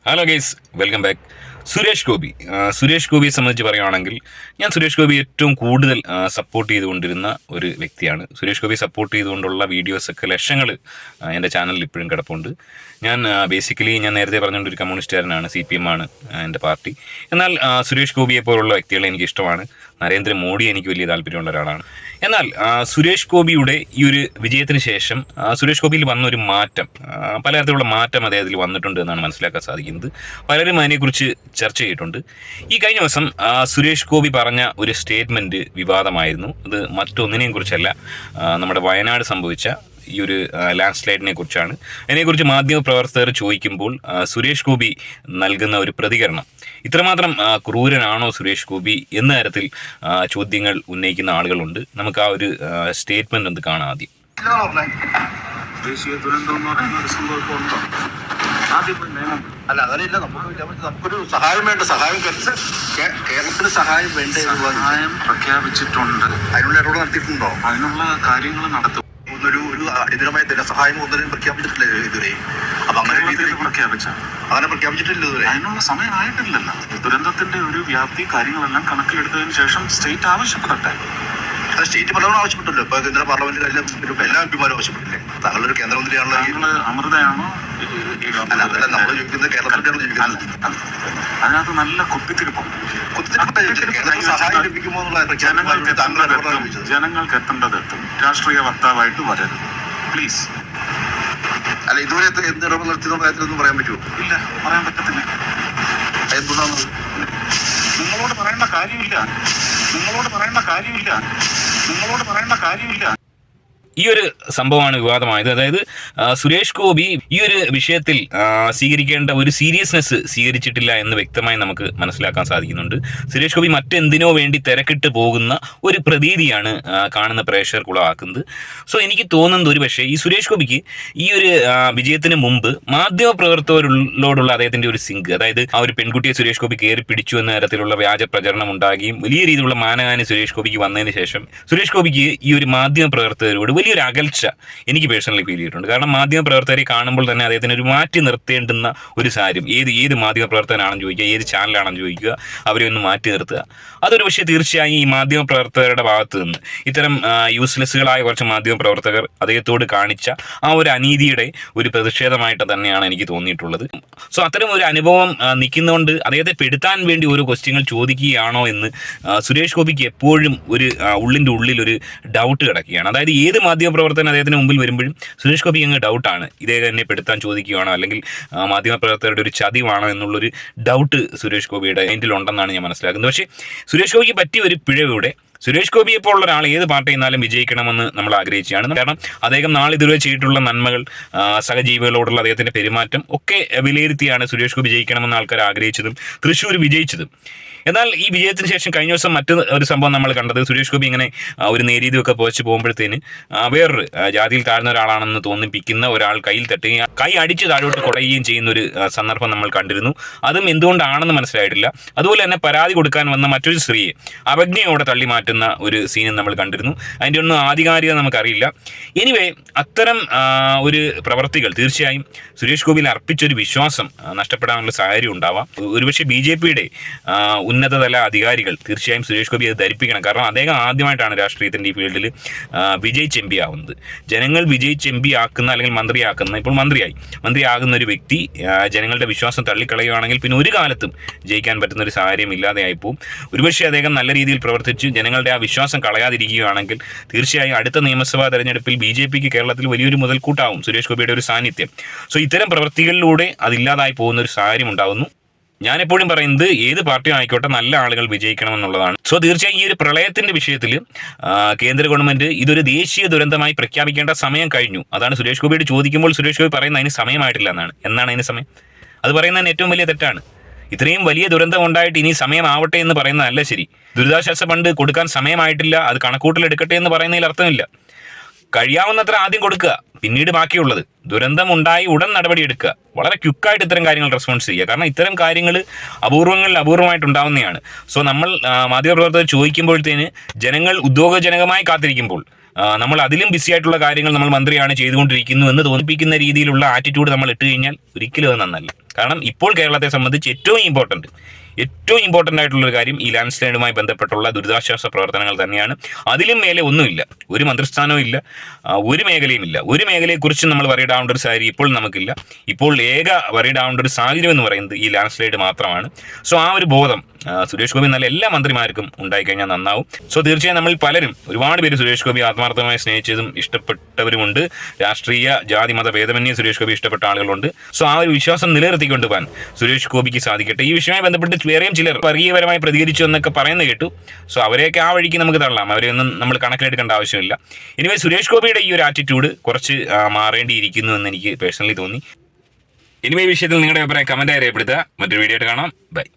Hello guys, welcome back. Suresh ഗോപിയെ സംബന്ധിച്ച് പറയുകയാണെങ്കിൽ ഞാൻ സുരേഷ് ഗോപി ഏറ്റവും കൂടുതൽ സപ്പോർട്ട് ചെയ്തുകൊണ്ടിരുന്ന ഒരു വ്യക്തിയാണ്. സുരേഷ് ഗോപി സപ്പോർട്ട് ചെയ്തുകൊണ്ടുള്ള വീഡിയോസൊക്കെ ലക്ഷങ്ങൾ എൻ്റെ ചാനലിൽ ഇപ്പോഴും കിടപ്പുണ്ട്. ഞാൻ നേരത്തെ പറഞ്ഞുകൊണ്ട് ഒരു കമ്മ്യൂണിസ്റ്റുകാരനാണ്, CPM ആണ് എൻ്റെ പാർട്ടി. എന്നാൽ സുരേഷ് ഗോപിയെ പോലുള്ള വ്യക്തികളെ എനിക്ക് ഇഷ്ടമാണ്. നരേന്ദ്രമോദി എനിക്ക് വലിയ താല്പര്യമുള്ള ഒരാളാണ്. എന്നാൽ സുരേഷ് ഗോപിയുടെ ഈ ഒരു വിജയത്തിന് ശേഷം സുരേഷ് ഗോപിയിൽ വന്നൊരു മാറ്റം, പലതരത്തിലുള്ള മാറ്റം അദ്ദേഹത്തിൽ വന്നിട്ടുണ്ട് എന്നാണ് മനസ്സിലാക്കാൻ സാധിക്കുന്നത്. പലരും അതിനെക്കുറിച്ച് ചർച്ച ചെയ്തിട്ടുണ്ട്. ഈ കഴിഞ്ഞ ദിവസം സുരേഷ് ഗോപി പറഞ്ഞ ഒരു സ്റ്റേറ്റ്മെൻറ്റ് വിവാദമായിരുന്നു. അത് മറ്റൊന്നിനെയും കുറിച്ചല്ല, നമ്മുടെ വയനാട് സംഭവിച്ച ഈ ഒരു ലാൻഡ് സ്ലൈഡിനെ കുറിച്ചാണ്. അതിനെക്കുറിച്ച് മാധ്യമപ്രവർത്തകർ ചോദിക്കുമ്പോൾ സുരേഷ് ഗോപി നൽകുന്ന ഒരു പ്രതികരണം, ഇത്രമാത്രം ക്രൂരനാണോ സുരേഷ് ഗോപി എന്ന തരത്തിൽ ചോദ്യങ്ങൾ ഉന്നയിക്കുന്ന ആളുകളുണ്ട്. നമുക്ക് ആ ഒരു സ്റ്റേറ്റ്മെന്റ് ഒന്ന് കാണാം ആദ്യം. ദേശീയ ദുരന്തം എന്ന് പറയുന്ന ഒരു സംഭവം ഇപ്പോൾ ഉണ്ടോ? അങ്ങനെയില്ല. നമുക്കൊരു സഹായം വേണ്ട. കേരളത്തിന് സഹായം വേണ്ട. സഹായം പ്രഖ്യാപിച്ചിട്ടുണ്ട്. അതിനുള്ള ഇടപെടൽ നടത്തിയിട്ടുണ്ടോ? അതിനുള്ള കാര്യങ്ങൾ നടത്തും. ഒരു അടിയന്തരമായ ധനസഹായം ഒന്നിനും പ്രഖ്യാപിച്ചിട്ടില്ല ഇതുവരെ. അപ്പൊ അങ്ങനെ പ്രഖ്യാപിച്ചിട്ടില്ല ഇതുവരെ. അതിനുള്ള സമയമായിട്ടില്ലല്ലോ. ദുരന്തത്തിന്റെ ഒരു വ്യാപ്തി കാര്യങ്ങളെല്ലാം കണക്കിലെടുത്തതിന് ശേഷം സ്റ്റേറ്റ് ആവശ്യപ്പെടട്ടെ. സ്റ്റേറ്റ് പലവണ ആവശ്യപ്പെട്ടല്ലോ. ഇപ്പൊ കേന്ദ്ര പാർലമെന്റിൽ എല്ലാ എംപിമാരും ആവശ്യപ്പെട്ടില്ലേ? താങ്കളൊരു കേന്ദ്രമന്ത്രിയാണല്ലോ. അമൃതയാണോ? അതല്ല, നമ്മൾ ചോദിക്കുന്നത് കേരളത്തിലാണ് ചോദിക്കുന്നത്. അതിനകത്ത് നല്ല കുത്തിത്തിരിപ്പുണ്ട്. സഹായം ലഭിക്കുമോ എന്നുള്ള ജനങ്ങൾക്ക് എത്തേണ്ടതെത്തും. രാഷ്ട്രീയ വക്താവായിട്ട് വരരുത് പ്ലീസ്. അല്ല, ഇതുവരെ എന്ത് ഇടപെടൽ നടത്തിയെന്നുള്ള കാര്യത്തിലൊന്നും പറയാൻ പറ്റുമോ? ഇല്ല, പറയാൻ പറ്റത്തില്ല. എന്തുകൊണ്ടാണ്? നിങ്ങളോട് പറയേണ്ട കാര്യമില്ല. ഈ ഒരു സംഭവമാണ് വിവാദമായത്. അതായത് സുരേഷ് ഗോപി ഈ ഒരു വിഷയത്തിൽ സ്വീകരിക്കേണ്ട ഒരു സീരിയസ്നെസ് സ്വീകരിച്ചിട്ടില്ല എന്ന് വ്യക്തമായി നമുക്ക് മനസ്സിലാക്കാൻ സാധിക്കുന്നുണ്ട്. സുരേഷ് ഗോപി മറ്റെന്തിനോ വേണ്ടി തിരക്കിട്ട് പോകുന്ന ഒരു പ്രതീതിയാണ് കാണുന്ന പ്രേക്ഷകർക്ക് ഉളവാക്കുന്നത്. സോ എനിക്ക് തോന്നുന്നത് ഒരു പക്ഷേ ഈ സുരേഷ് ഗോപിക്ക് ഈ ഒരു വിജയത്തിന് മുമ്പ് മാധ്യമപ്രവർത്തകരോടുള്ള അദ്ദേഹത്തിൻ്റെ ഒരു സിങ്ക്, അതായത് ആ ഒരു പെൺകുട്ടിയെ സുരേഷ് ഗോപി കയറി പിടിച്ചു എന്ന തരത്തിലുള്ള വ്യാജ പ്രചരണം ഉണ്ടാകുകയും വലിയ രീതിയിലുള്ള മാനഹാനി സുരേഷ് ഗോപിക്ക് വന്നതിന് ശേഷം സുരേഷ് ഗോപിക്ക് ഈ ഒരു മാധ്യമപ്രവർത്തകരോട് വലിയൊരു അകൽച്ച എനിക്ക് പേഴ്സണലി ഫീൽ ചെയ്തിട്ടുണ്ട്. കാരണം മാധ്യമപ്രവർത്തകരെ കാണുമ്പോൾ തന്നെ അദ്ദേഹത്തിന് ഒരു മാറ്റി നിർത്തേണ്ടുന്ന ഒരു സാഹചര്യം, ഏത് മാധ്യമപ്രവർത്തകനാണെന്ന് ചോദിക്കുക, ഏത് ചാനലാണെന്ന് ചോദിക്കുക, അവരെ ഒന്ന് മാറ്റി നിർത്തുക. അതൊരു പക്ഷേ തീർച്ചയായും ഈ മാധ്യമപ്രവർത്തകരുടെ ഭാഗത്ത് നിന്ന് ഇത്തരം യൂസ്ലെസ്സുകളായ കുറച്ച് മാധ്യമപ്രവർത്തകർ അദ്ദേഹത്തോട് കാണിച്ച ആ ഒരു അനീതിയുടെ ഒരു പ്രതിഷേധമായിട്ട് തന്നെയാണ് എനിക്ക് തോന്നിയിട്ടുള്ളത്. സോ അത്തരം ഒരു അനുഭവം നിൽക്കുന്നതുകൊണ്ട് അദ്ദേഹത്തെ പെടുത്താൻ വേണ്ടി ഓരോ ക്വസ്റ്റ്യങ്ങൾ ചോദിക്കുകയാണോ എന്ന് സുരേഷ് ഗോപിക്ക് എപ്പോഴും ഒരു ഉള്ളിൻ്റെ ഉള്ളിലൊരു ഡൗട്ട് കിടക്കുകയാണ്. അതായത് ഏത് മാധ്യമപ്രവർത്തകൻ അദ്ദേഹത്തിന് മുമ്പിൽ വരുമ്പോഴും സുരേഷ് ഗോപി അങ്ങ് ഡൗട്ടാണ്, ഇതേ തന്നെ പെടുത്താൻ ചോദിക്കുകയാണോ അല്ലെങ്കിൽ മാധ്യമപ്രവർത്തകരുടെ ഒരു ചതിവാണോ എന്നുള്ളൊരു ഡൗട്ട് സുരേഷ് ഗോപിയുടെ മൈൻഡിലുണ്ടെന്നാണ് ഞാൻ മനസ്സിലാക്കുന്നത്. പക്ഷേ സുരേഷ് ഗോപിക്ക് പറ്റിയ ഒരു പിഴവിടെ സുരേഷ് ഗോപിയെ പോലുള്ള ഒരാൾ ഏത് പാർട്ടി എന്നാലും വിജയിക്കണമെന്ന് നമ്മൾ ആഗ്രഹിക്കുകയാണ്. കാരണം അദ്ദേഹം നാളിതുവരെ ചെയ്തിട്ടുള്ള നന്മകൾ, സഹജീവികളോടുള്ള അദ്ദേഹത്തിൻ്റെ പെരുമാറ്റം ഒക്കെ വിലയിരുത്തിയാണ് സുരേഷ് ഗോപി ജയിക്കണമെന്ന് ആൾക്കാർ ആഗ്രഹിച്ചതും തൃശ്ശൂർ വിജയിച്ചതും. എന്നാൽ ഈ വിജയത്തിന് ശേഷം കഴിഞ്ഞ ദിവസം മറ്റൊരു സംഭവം നമ്മൾ കണ്ടത്, സുരേഷ് ഗോപി ഇങ്ങനെ ഒരു നേരീതിയൊക്കെ പോസ്റ്റ് പോകുമ്പോഴത്തേന് വേറൊരു ജാതിയിൽ താഴ്ന്ന ഒരാളാണെന്ന് തോന്നിപ്പിക്കുന്ന ഒരാൾ കയ്യിൽ തട്ടുകയും കൈ അടിച്ച് താഴോട്ട് കുടയുകയും ചെയ്യുന്നൊരു സന്ദർഭം നമ്മൾ കണ്ടിരുന്നു. അതും എന്തുകൊണ്ടാണെന്ന് മനസ്സിലായിട്ടില്ല. അതുപോലെ തന്നെ പരാതി കൊടുക്കാൻ വന്ന മറ്റൊരു സ്ത്രീയെ അവജ്ഞയോടെ തള്ളി മാറ്റുന്ന ഒരു സീനും നമ്മൾ കണ്ടിരുന്നു. അതിൻ്റെ ഒന്നും ആധികാരികത നമുക്കറിയില്ല. എനിവേ, അത്തരം ഒരു പ്രവർത്തികൾ തീർച്ചയായും സുരേഷ് ഗോപിയിൽ അർപ്പിച്ചൊരു വിശ്വാസം നഷ്ടപ്പെടാനുള്ള സാഹചര്യം ഉണ്ടാവാം. ഒരുപക്ഷെ BJPയുടെ ഉന്നതതല അധികാരികൾ തീർച്ചയായും സുരേഷ് ഗോപി അത് ധരിപ്പിക്കണം. കാരണം അദ്ദേഹം ആദ്യമായിട്ടാണ് രാഷ്ട്രീയത്തിൻ്റെ ഈ ഫീൽഡിൽ വിജയിച്ച് MP ആവുന്നത്. ജനങ്ങൾ വിജയിച്ച് MP ആക്കുന്ന അല്ലെങ്കിൽ ഇപ്പോൾ മന്ത്രിയാകുന്ന ഒരു വ്യക്തി ജനങ്ങളുടെ വിശ്വാസം തള്ളിക്കളയുകയാണെങ്കിൽ പിന്നെ ഒരു കാലത്തും ജയിക്കാൻ പറ്റുന്ന ഒരു സാഹചര്യം ഇല്ലാതെയായിപ്പോവും. ഒരുപക്ഷെ അദ്ദേഹം നല്ല രീതിയിൽ പ്രവർത്തിച്ച് ജനങ്ങളുടെ ആ വിശ്വാസം കളയാതിരിക്കുകയാണെങ്കിൽ തീർച്ചയായും അടുത്ത നിയമസഭാ തെരഞ്ഞെടുപ്പിൽ BJPക്ക് കേരളത്തിൽ വലിയൊരു മുതൽക്കൂട്ടാവും സുരേഷ് ഗോപിയുടെ ഒരു സാന്നിധ്യം. സോ ഇത്തരം പ്രവൃത്തികളിലൂടെ അതില്ലാതായി പോകുന്ന ഒരു സാഹചര്യം ഉണ്ടാകുന്നു. ഞാനെപ്പോഴും പറയുന്നത് ഏത് പാർട്ടിയും ആയിക്കോട്ടെ നല്ല ആളുകൾ വിജയിക്കണമെന്നുള്ളതാണ്. സോ തീർച്ചയായും ഈ ഒരു പ്രളയത്തിൻ്റെ വിഷയത്തിൽ കേന്ദ്ര ഗവൺമെൻറ് ഇതൊരു ദേശീയ ദുരന്തമായി പ്രഖ്യാപിക്കേണ്ട സമയം കഴിഞ്ഞു. അതാണ് സുരേഷ് ഗോപിയോട് ചോദിക്കുമ്പോൾ സുരേഷ് ഗോപി പറയുന്നത് അതിന് സമയമായിട്ടില്ല എന്നാണ് അതിന് സമയം. അത് പറയുന്നതിന് ഏറ്റവും വലിയ തെറ്റാണ്. ഇത്രയും വലിയ ദുരന്തം ഉണ്ടായിട്ട് ഇനി സമയമാവട്ടെ എന്ന് പറയുന്നതല്ല ശരി. ദുരിതാശ്വാസ ഫണ്ട് കൊടുക്കാൻ സമയമായിട്ടില്ല, അത് കണക്കൂട്ടിലെടുക്കട്ടെ എന്ന് പറയുന്നതിൽ അർത്ഥമില്ല. കഴിയാവുന്നത്ര ആദ്യം കൊടുക്കുക, പിന്നീട് ബാക്കിയുള്ളത്. ദുരന്തം ഉണ്ടായി ഉടൻ നടപടിയെടുക്കുക, വളരെ ക്വിക്കായിട്ട് ഇത്തരം കാര്യങ്ങൾ റെസ്പോൺസ് ചെയ്യുക. കാരണം ഇത്തരം കാര്യങ്ങൾ അപൂർവമായിട്ടുണ്ടാവുന്നതാണ്. സോ നമ്മൾ മാധ്യമപ്രവർത്തകർ ചോദിക്കുമ്പോഴത്തേന് ജനങ്ങൾ ഉദ്യോഗജനകമായി കാത്തിരിക്കുമ്പോൾ നമ്മൾ അതിലും ബിസി ആയിട്ടുള്ള കാര്യങ്ങൾ നമ്മൾ മന്ത്രിയാണ് ചെയ്തുകൊണ്ടിരിക്കുന്നു എന്ന് തോന്നിപ്പിക്കുന്ന രീതിയിലുള്ള ആറ്റിറ്റ്യൂഡ് നമ്മൾ ഇട്ട് കഴിഞ്ഞാൽ ഒരിക്കലും അത് നന്നല്ല. കാരണം ഇപ്പോൾ കേരളത്തെ സംബന്ധിച്ച് ഏറ്റവും ഇമ്പോർട്ടൻ്റ് ആയിട്ടുള്ളൊരു കാര്യം ഈ ലാൻഡ് സ്ലൈഡുമായി ബന്ധപ്പെട്ടുള്ള ദുരിതാശ്വാസ പ്രവർത്തനങ്ങൾ തന്നെയാണ്. അതിലും മേലെ ഒന്നുമില്ല, ഒരു മന്ത്രിസ്ഥാനവും ഇല്ല, ഒരു മേഖലയും ഇല്ല. ഒരു മേഖലയെക്കുറിച്ച് നമ്മൾ വറിയിടാവേണ്ട ഒരു സാഹചര്യം ഇപ്പോൾ നമുക്കില്ല. ഇപ്പോൾ വറിയിടാവേണ്ട ഒരു സാഹചര്യം എന്ന് പറയുന്നത് ഈ ലാൻഡ് സ്ലൈഡ് മാത്രമാണ്. സോ ആ ഒരു ബോധം സുരേഷ് ഗോപി നല്ല എല്ലാ മന്ത്രിമാർക്കും ഉണ്ടായിക്കഴിഞ്ഞാൽ നന്നാവും. സോ തീർച്ചയായും നമ്മൾ പലരും ഒരുപാട് പേര് സുരേഷ് ഗോപി ആത്മാർത്ഥമായി സ്നേഹിച്ചതും ഇഷ്ടപ്പെട്ടവരുമുണ്ട്. രാഷ്ട്രീയ ജാതി മത ഭേദമന്യേ സുരേഷ് ഗോപി ഇഷ്ടപ്പെട്ട ആളുകളുണ്ട്. സോ ആ ഒരു വിശ്വാസം നിലനിർത്തിക്കൊണ്ട് പോകാൻ സുരേഷ് ഗോപിക്ക് സാധിക്കട്ടെ. ഈ വിഷയവുമായി ബന്ധപ്പെട്ട് വേറെയും ചിലർ വർഗീയപരമായി പ്രതികരിച്ചു എന്നൊക്കെ പറയുന്നത് കേട്ടു. സോ അവരെയൊക്കെ ആ വഴിക്ക് നമുക്ക് തള്ളാം, അവരെയൊന്നും നമ്മൾ കണക്കിലെടുക്കേണ്ട ആവശ്യമില്ല. എനിവേ സുരേഷ് ഗോപിയുടെ ഈ ഒരു ആറ്റിറ്റ്യൂഡ് കുറച്ച് മാറേണ്ടിയിരിക്കുന്നു എന്ന് എനിക്ക് പേഴ്സണലി തോന്നി. എനിവേ ഈ വിഷയത്തിൽ നിങ്ങളുടെ അഭിപ്രായം കമൻറ്റായി രേഖപ്പെടുത്തുക. മറ്റൊരു വീഡിയോ ആയിട്ട് കാണാം. ബൈ.